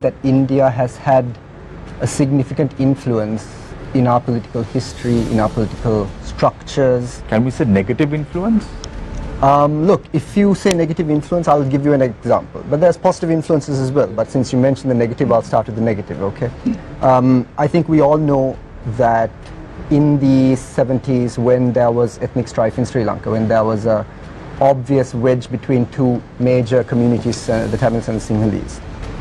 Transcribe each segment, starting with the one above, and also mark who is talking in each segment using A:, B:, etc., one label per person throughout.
A: that India has had a significant influence in our political history, in our political structures.
B: Can we say negative influence?
A: Look, if you say negative influence, I'll give you an example. But there's positive influences as well. But since you mentioned the negative, I'll start with the negative, okay? I think we all know that in the 70s, when there was ethnic strife in Sri Lanka, when there was a obvious wedge between two major communities, the Tamils and the Sinhalese,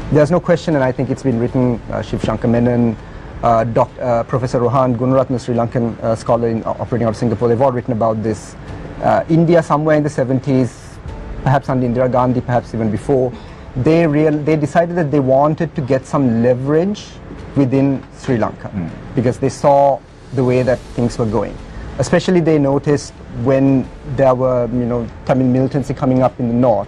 A: there's no question, and I think it's been written, Shiv Shankar Menon, Professor Rohan Gunaratne, Sri Lankan scholar operating out of Singapore, they've all written about this. India, somewhere in the 70s, perhaps under Indira Gandhi, perhaps even before, they decided that they wanted to get some leverage within Sri Lanka because they saw the way that things were going. Especially they noticed when there were, Tamil militancy coming up in the north.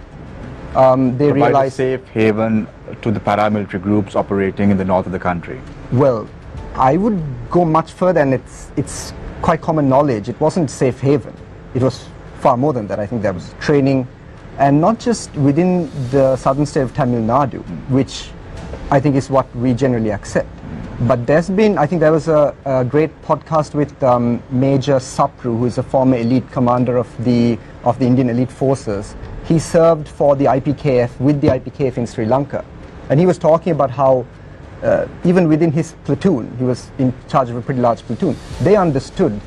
A: They realized
B: a safe haven to the paramilitary groups operating in the north of the country.
A: Well, I would go much further, and it's quite common knowledge. It wasn't safe haven. It was far more than that. I think there was training, and not just within the southern state of Tamil Nadu, which I think is what we generally accept. But there's been, I think there was a great podcast with Major Sapru, who is a former elite commander of the Indian elite forces. He served for the IPKF, with the IPKF in Sri Lanka. And he was talking about how even within his platoon, he was in charge of a pretty large platoon, they understood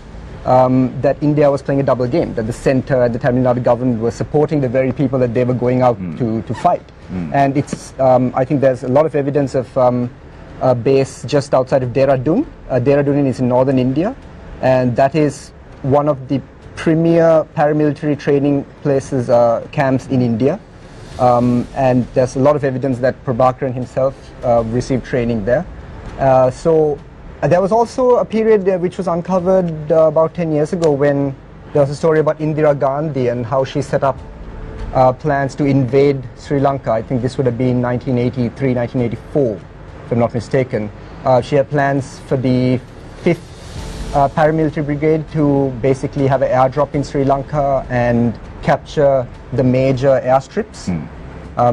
A: that India was playing a double game, that the center and the Tamil Nadu government were supporting the very people that they were going out to fight. And it's, I think there's a lot of evidence of a base just outside of Dehradun. Dehradun is in northern India, and that is one of the premier paramilitary training places, camps in India. And there's a lot of evidence that Prabhakaran himself received training there. So there was also a period which was uncovered about 10 years ago when there was a story about Indira Gandhi and how she set up plans to invade Sri Lanka. I think this would have been 1983, 1984, if I'm not mistaken. She had plans for the 5th paramilitary brigade to basically have an airdrop in Sri Lanka and capture the major airstrips.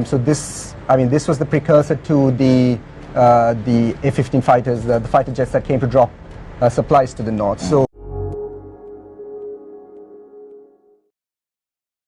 A: So this was the precursor to the F-15 fighters, the fighter jets that came to drop supplies to the north. So